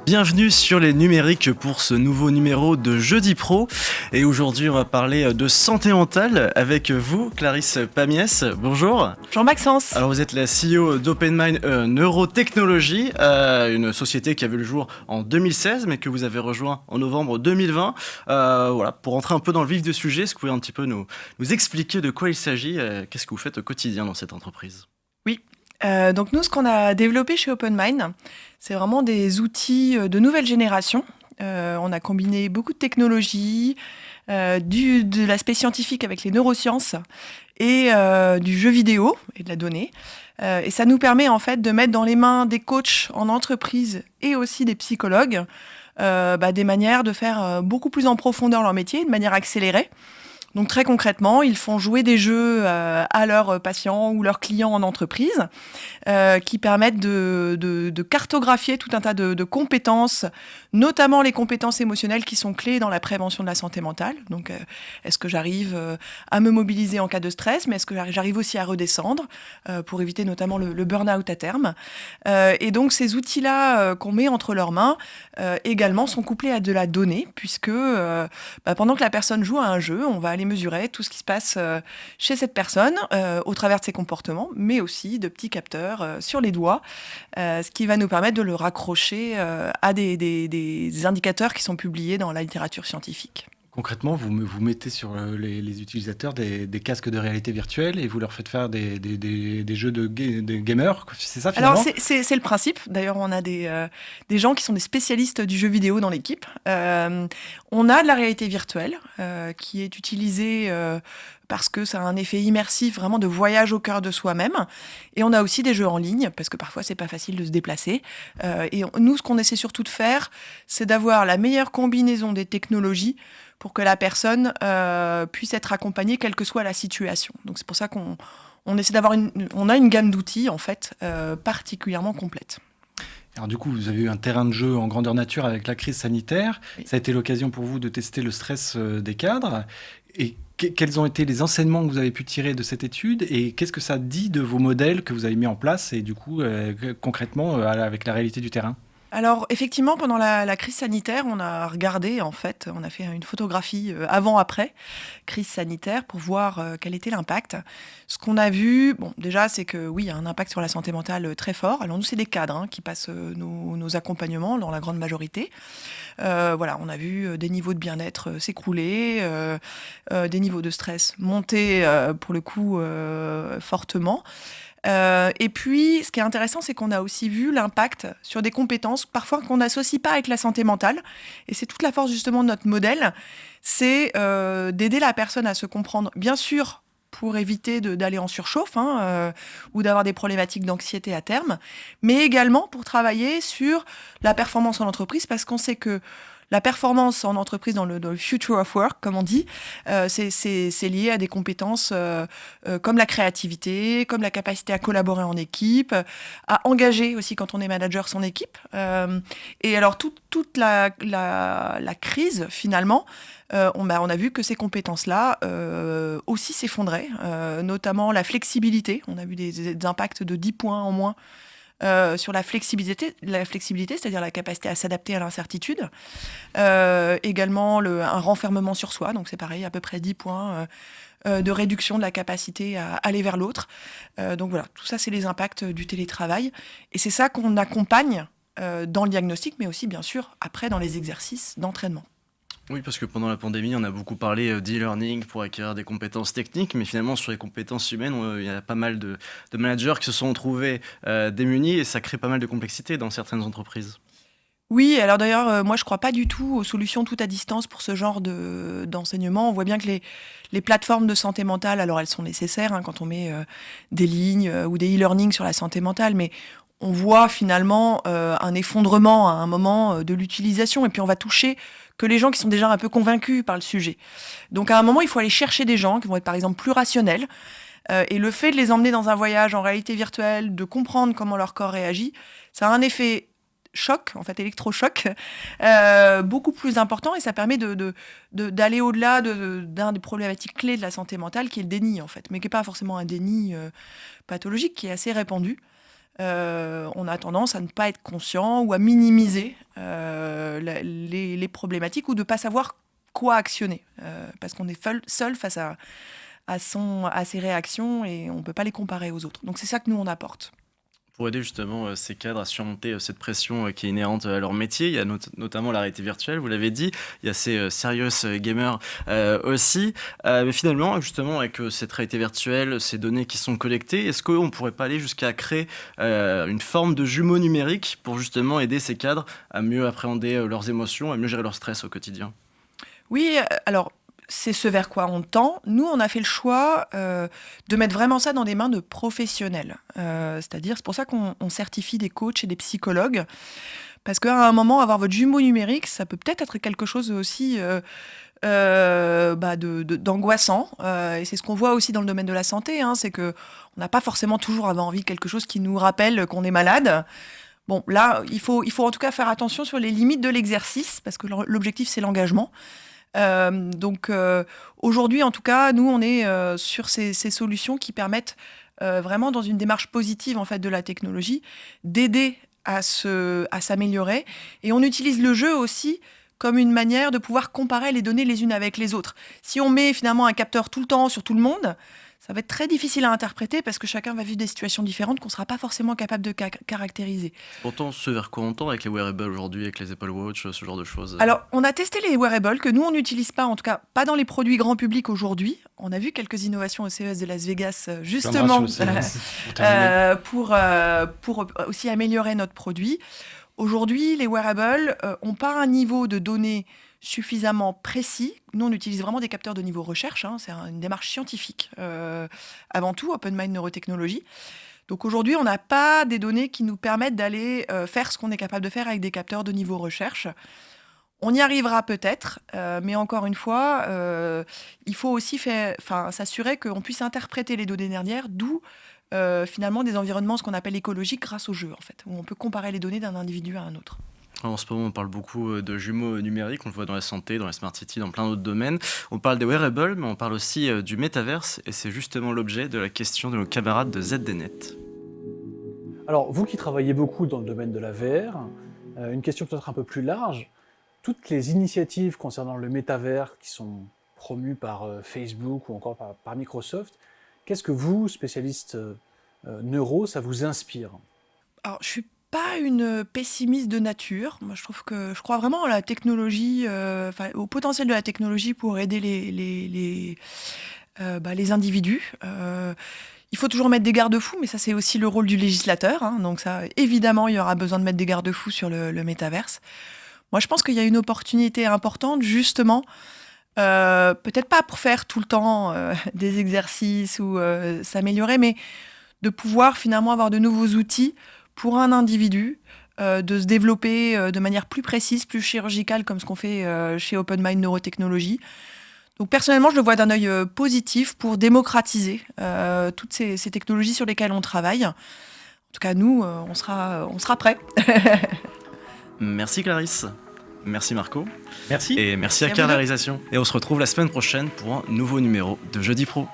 Bienvenue sur les numériques pour ce nouveau numéro de Jeudi Pro. Et aujourd'hui, on va parler de santé mentale avec vous, Clarisse Pamiès. Bonjour. Bonjour Maxence. Alors, vous êtes la CEO d'OpenMind Neurotechnology, une société qui a vu le jour en 2016, mais que vous avez rejoint en novembre 2020. Voilà, pour rentrer un peu dans le vif du sujet, est-ce que vous pouvez un petit peu nous expliquer de quoi il s'agit, qu'est-ce que vous faites au quotidien dans cette entreprise ? Oui. Donc nous, ce qu'on a développé chez OpenMind, c'est vraiment des outils de nouvelle génération. On a combiné beaucoup de technologies, de l'aspect scientifique avec les neurosciences et du jeu vidéo et de la donnée. Et ça nous permet en fait de mettre dans les mains des coachs en entreprise et aussi des psychologues des manières de faire beaucoup plus en profondeur leur métier, de manière accélérée. Donc très concrètement, ils font jouer des jeux à leurs patients ou leurs clients en entreprise qui permettent de cartographier tout un tas de compétences, notamment les compétences émotionnelles qui sont clés dans la prévention de la santé mentale. Donc est-ce que j'arrive à me mobiliser en cas de stress, mais est-ce que j'arrive aussi à redescendre pour éviter notamment le burn-out à terme. Et donc ces outils-là qu'on met entre leurs mains également sont couplés à de la donnée, puisque pendant que la personne joue à un jeu, on va aller mesurer tout ce qui se passe chez cette personne au travers de ses comportements, mais aussi de petits capteurs sur les doigts, ce qui va nous permettre de le raccrocher à des indicateurs qui sont publiés dans la littérature scientifique. Concrètement, vous mettez sur les utilisateurs des casques de réalité virtuelle et vous leur faites faire des jeux de gamers, c'est ça finalement ? Alors c'est le principe. D'ailleurs, on a des gens qui sont des spécialistes du jeu vidéo dans l'équipe. On a de la réalité virtuelle qui est utilisée parce que ça a un effet immersif, vraiment de voyage au cœur de soi-même. Et on a aussi des jeux en ligne, parce que parfois c'est pas facile de se déplacer. Nous, ce qu'on essaie surtout de faire, c'est d'avoir la meilleure combinaison des technologies pour que la personne puisse être accompagnée quelle que soit la situation. Donc c'est pour ça qu'on essaie on a une gamme d'outils en fait particulièrement complète. Alors du coup, vous avez eu un terrain de jeu en grandeur nature avec la crise sanitaire. Oui. Ça a été l'occasion pour vous de tester le stress des cadres. Et quels ont été les enseignements que vous avez pu tirer de cette étude et qu'est-ce que ça dit de vos modèles que vous avez mis en place et du coup, concrètement, avec la réalité du terrain ? Alors effectivement, pendant la crise sanitaire, on a regardé, en fait, on a fait une photographie avant-après crise sanitaire pour voir quel était l'impact. Ce qu'on a vu, bon, déjà, c'est que oui, il y a un impact sur la santé mentale très fort. Alors nous, c'est des cadres qui passent nos accompagnements dans la grande majorité. Voilà, on a vu des niveaux de bien-être s'écrouler, des niveaux de stress monter pour le coup fortement. Et puis, ce qui est intéressant, c'est qu'on a aussi vu l'impact sur des compétences, parfois qu'on n'associe pas avec la santé mentale. Et c'est toute la force justement de notre modèle, c'est d'aider la personne à se comprendre, bien sûr, pour éviter d'aller en surchauffe ou d'avoir des problématiques d'anxiété à terme, mais également pour travailler sur la performance en entreprise, parce qu'on sait que la performance en entreprise dans le future of work, comme on dit, c'est lié à des compétences comme la créativité, comme la capacité à collaborer en équipe, à engager aussi quand on est manager son équipe. Et alors toute la crise, finalement, on a vu que ces compétences-là aussi s'effondraient, notamment la flexibilité. On a vu des impacts de 10 points en moins sur la flexibilité, c'est-à-dire la capacité à s'adapter à l'incertitude. Également un renfermement sur soi, donc c'est pareil, à peu près 10 points de réduction de la capacité à aller vers l'autre. Donc voilà, tout ça, c'est les impacts du télétravail. Et c'est ça qu'on accompagne dans le diagnostic, mais aussi, bien sûr, après, dans les exercices d'entraînement. Oui, parce que pendant la pandémie, on a beaucoup parlé d'e-learning pour acquérir des compétences techniques, mais finalement, sur les compétences humaines, il y a pas mal de managers qui se sont trouvés démunis et ça crée pas mal de complexité dans certaines entreprises. Oui, alors d'ailleurs, moi je crois pas du tout aux solutions tout à distance pour ce genre d'enseignement. On voit bien que les plateformes de santé mentale, alors elles sont nécessaires quand on met des lignes ou des e-learning sur la santé mentale, mais on voit finalement un effondrement à un moment de l'utilisation et puis on va toucher que les gens qui sont déjà un peu convaincus par le sujet. Donc à un moment, il faut aller chercher des gens qui vont être par exemple plus rationnels et le fait de les emmener dans un voyage en réalité virtuelle, de comprendre comment leur corps réagit, ça a un effet choc, en fait électrochoc, beaucoup plus important et ça permet d'aller au-delà d'un des problématiques clés de la santé mentale qui est le déni en fait, mais qui n'est pas forcément un déni pathologique, qui est assez répandu. on a tendance à ne pas être conscient ou à minimiser les problématiques ou de ne pas savoir quoi actionner, parce qu'on est seul face à ses réactions et on ne peut pas les comparer aux autres. Donc c'est ça que nous, on apporte. Pour aider justement ces cadres à surmonter cette pression qui est inhérente à leur métier, il y a notamment la réalité virtuelle, vous l'avez dit, il y a ces serious gamers aussi. Mais finalement, justement, avec cette réalité virtuelle, ces données qui sont collectées, est-ce qu'on ne pourrait pas aller jusqu'à créer une forme de jumeau numérique pour justement aider ces cadres à mieux appréhender leurs émotions, à mieux gérer leur stress au quotidien ? Oui, alors c'est ce vers quoi on tend. Nous, on a fait le choix de mettre vraiment ça dans des mains de professionnels. C'est-à-dire, c'est pour ça qu'on certifie des coachs et des psychologues. Parce qu'à un moment, avoir votre jumeau numérique, ça peut peut-être être quelque chose aussi d'angoissant. Et c'est ce qu'on voit aussi dans le domaine de la santé. C'est qu'on n'a pas forcément toujours envie de quelque chose qui nous rappelle qu'on est malade. Bon, là, il faut en tout cas faire attention sur les limites de l'exercice, parce que l'objectif, c'est l'engagement. Donc aujourd'hui, en tout cas, nous, on est sur ces solutions qui permettent vraiment, dans une démarche positive en fait de la technologie, d'aider à s'améliorer. Et on utilise le jeu aussi comme une manière de pouvoir comparer les données les unes avec les autres. Si on met finalement un capteur tout le temps sur tout le monde, ça va être très difficile à interpréter parce que chacun va vivre des situations différentes qu'on ne sera pas forcément capable de caractériser. Pourtant, ce vers quoi on tend avec les wearables aujourd'hui, avec les Apple Watch, ce genre de choses. Alors, on a testé les wearables que nous, on n'utilise pas, en tout cas pas dans les produits grand public aujourd'hui. On a vu quelques innovations au CES de Las Vegas, justement, pour aussi améliorer notre produit. Aujourd'hui, les wearables n'ont pas un niveau de données suffisamment précis. Nous, on utilise vraiment des capteurs de niveau recherche. C'est une démarche scientifique, avant tout, Open Mind Neurotechnology. Donc aujourd'hui, on n'a pas des données qui nous permettent d'aller faire ce qu'on est capable de faire avec des capteurs de niveau recherche. On y arrivera peut-être, mais encore une fois, il faut aussi s'assurer qu'on puisse interpréter les données dernières, d'où finalement des environnements, ce qu'on appelle écologiques, grâce au jeu, en fait, où on peut comparer les données d'un individu à un autre. En ce moment, on parle beaucoup de jumeaux numériques, on le voit dans la santé, dans la smart city, dans plein d'autres domaines. On parle des wearables, mais on parle aussi du métaverse, et c'est justement l'objet de la question de nos camarades de ZDNet. Alors, vous qui travaillez beaucoup dans le domaine de la VR, une question peut-être un peu plus large. Toutes les initiatives concernant le métavers qui sont promues par Facebook ou encore par Microsoft, qu'est-ce que vous, spécialiste neuro, ça vous inspire ? Alors, je suis pas une pessimiste de nature. Moi, je crois vraiment à la technologie, au potentiel de la technologie pour aider les individus. Il faut toujours mettre des garde-fous, mais ça, c'est aussi le rôle du législateur. Donc ça, évidemment, il y aura besoin de mettre des garde-fous sur le métaverse. Moi, je pense qu'il y a une opportunité importante, justement, peut-être pas pour faire tout le temps des exercices ou s'améliorer, mais de pouvoir finalement avoir de nouveaux outils pour un individu, de se développer de manière plus précise, plus chirurgicale, comme ce qu'on fait chez Open Mind Neurotechnology. Donc personnellement, je le vois d'un œil positif pour démocratiser toutes ces technologies sur lesquelles on travaille. En tout cas, nous, on sera prêts. Merci Clarisse. Merci Marco. Merci. Et merci à Car la réalisation. Et on se retrouve la semaine prochaine pour un nouveau numéro de Jeudi Pro.